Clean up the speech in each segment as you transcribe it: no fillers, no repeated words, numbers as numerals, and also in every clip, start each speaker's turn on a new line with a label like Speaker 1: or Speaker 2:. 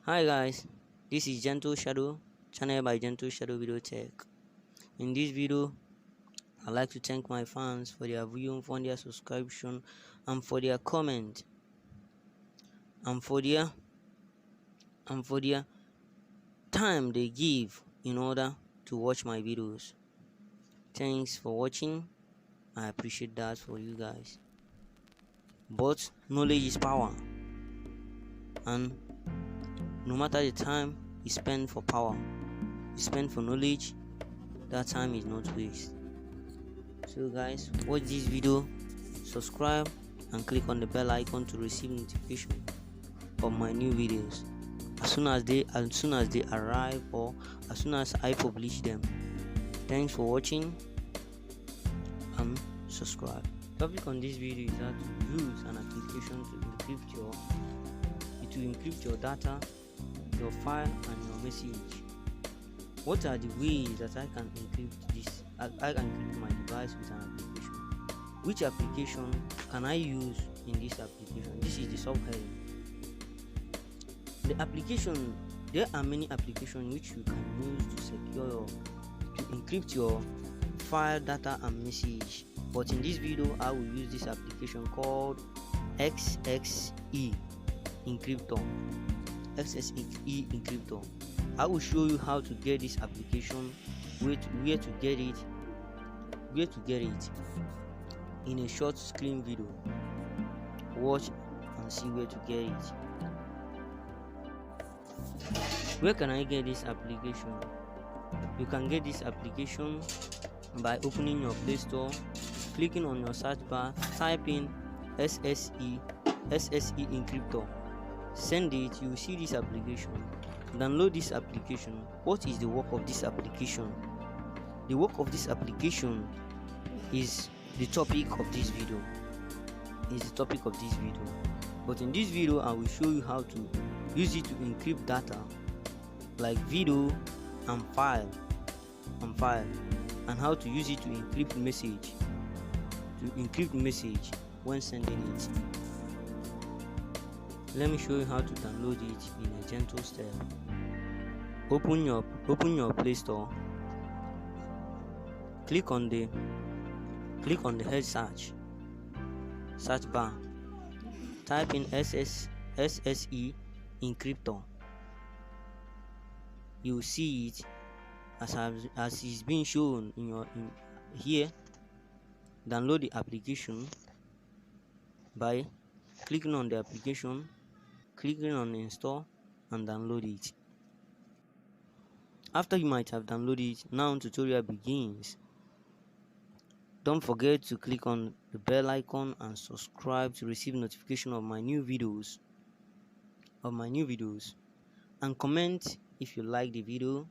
Speaker 1: Hi guys, this is Gentle Shadow, channel by Gentle Shadow Video Tech. In this video, I'd like to thank my fans for their view, for their subscription, and for their comment, and for their time they give in order to watch my videos. Thanks for watching. I appreciate that for you guys. But knowledge is power, and no matter the time you spend for power, you spend for knowledge, that time is not waste. So guys, watch this video, subscribe, and click on the bell icon to receive notification of my new videos as soon as they arrive, or as soon as I publish them. Thanks for watching and subscribe. Topic on this video is how to use an application to encrypt your data, your file, and your message. What are the ways that I can encrypt this? I can encrypt my device with an application. Which application can I use in this application? This is the subheading. The application, there are many applications which you can use to encrypt your file, data, and message. But in this video, I will use this application called S.S.E encryptor. S.S.E encryptor. I will show you how to get this application, where to get it in a short screen video. Watch and see where to get it. Where can I get this application? You can get this application by opening your Play Store, clicking on your search bar, type in S.S.E encryptor. Send it, you will see this application. Download this application. What is the work of this application? The work of this application is the topic of this video. But in this video, I will show you how to use it to encrypt data like video and file, and how to use it to encrypt message when sending it. Let me show you how to download it in a gentle step. Open your Play Store. Click on the head search bar. Type in S.S.E encryptor. You will see it as is being shown in here. Download the application by clicking on the application, clicking on install, and download it. After you might have downloaded it, now tutorial begins. Don't forget to click on the bell icon and subscribe to receive notification of my new videos, and comment if you like the video.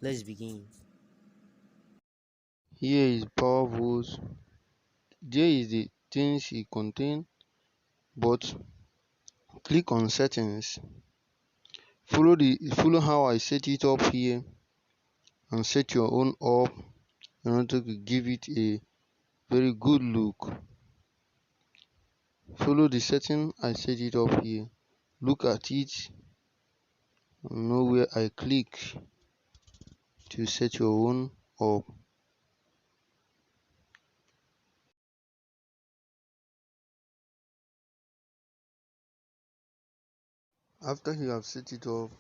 Speaker 1: Let's begin.
Speaker 2: Here is power voice. There is the things it contain, but click on settings. Follow how I set it up here, and set your own up in order to give it a very good look. Follow the setting I set it up here. Look at it and know where I click to set your own up. After you have set it up,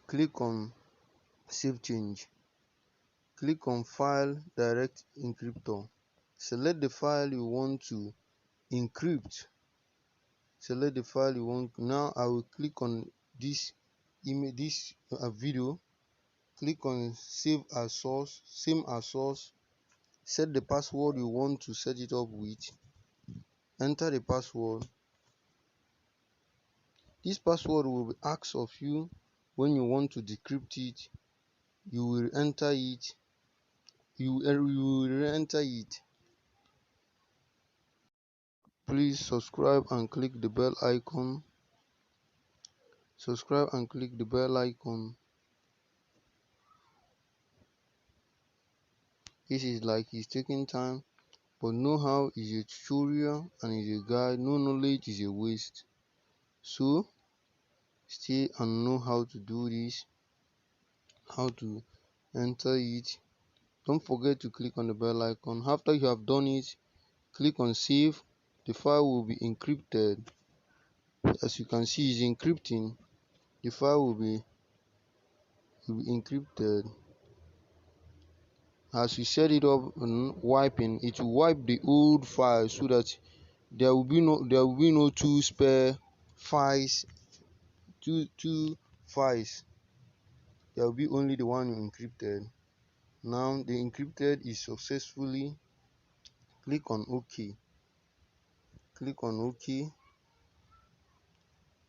Speaker 2: click on save change. Click on file direct encryptor. Select the file you want to encrypt. Now I will click on this video. Click on save as source, same as source. Set the password you want to set it up with. Enter the password. This password will be asked of you when you want to decrypt it. You will enter it. You will re-enter it. Please subscribe and click the bell icon. This is like it's taking time, but know-how is a tutorial and is a guide. No knowledge is a waste. So stay and know how to do this, how to enter it. Don't forget to click on the bell icon. After you have done it, click on save. The file will be encrypted. As you can see, it's encrypting. The file will be encrypted. As you set it up and wiping, it will wipe the old file so that there will be no two spare files, two files. There will be only the one you encrypted. Now the encrypted is successfully. Click on OK. Click on OK.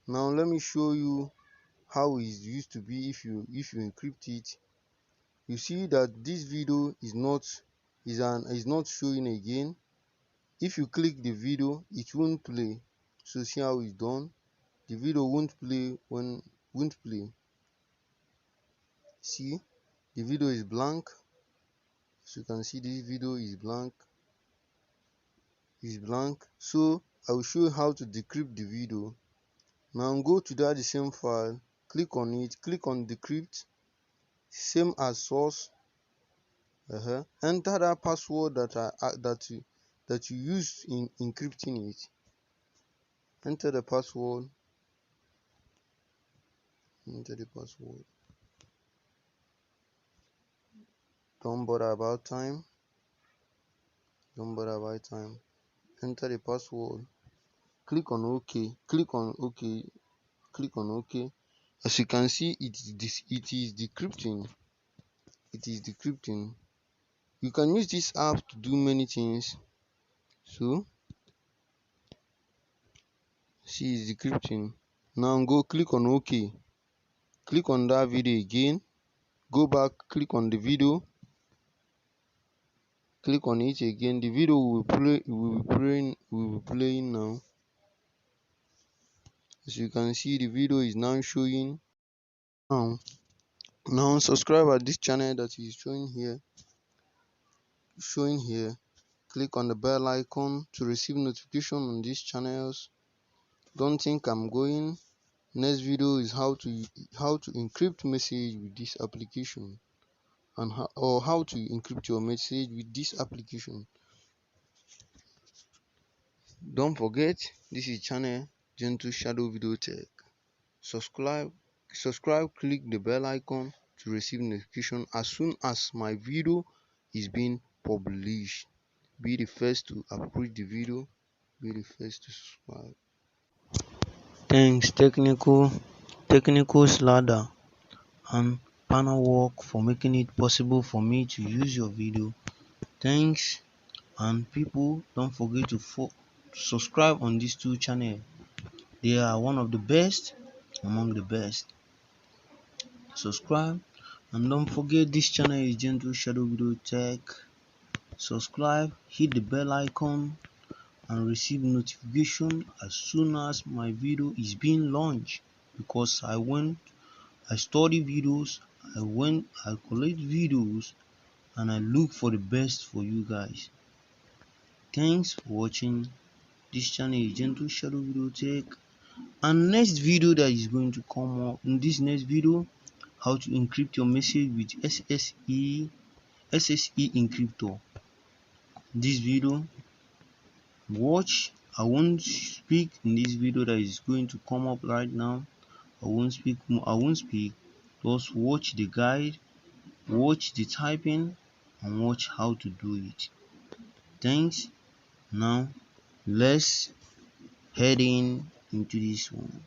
Speaker 2: Now let me show you how it used to be if you encrypt it. You see that this video is not showing again. If you click the video, it won't play. So see how it's done. The video won't play. See, the video is blank. As you can see, this video is blank. So I will show you how to decrypt the video. Now go to the same file, click on it, click on decrypt, same as source. Enter that password that you used in encrypting it. Enter the password. Enter the password. Don't bother about time. Don't bother about time. Enter the password. Click on OK. Click on OK. Click on OK. As you can see, it is decrypting. It is decrypting. You can use this app to do many things. So see, it's decrypting. Now go click on OK. Click on that video again. Go back, click on the video. Click on it again. The video will be playing now. As you can see, the video is now showing. Now subscribe at this channel that is showing here. Click on the bell icon to receive notification on these channels. Don't think I'm going. Next video is how to encrypt message with this application, and how to encrypt your message with this application. Don't forget, this is channel Gentle Shadow Video Tech. Subscribe, click the bell icon to receive notification as soon as my video is being published. Be the first to approve the video. Be the first to subscribe.
Speaker 1: Thanks technicals ladder and panel work for making it possible for me to use your video. Thanks, and people, don't forget to subscribe on these two channels. They are one of the best among the best. Subscribe, and don't forget this channel is Gentle Shadow Video Tech. Subscribe, hit the bell icon and receive notification as soon as my video is being launched, because I study videos, I collect videos, and I look for the best for you guys. Thanks for watching. This channel is Gentle Shadow Video Tech, and next video that is going to come up in this next video, how to encrypt your message with S.S.E encryptor. This video, watch. I won't speak in this video that is going to come up right now. I won't speak. Just watch the guide, watch the typing, and watch how to do it. Thanks. Now let's head into this one.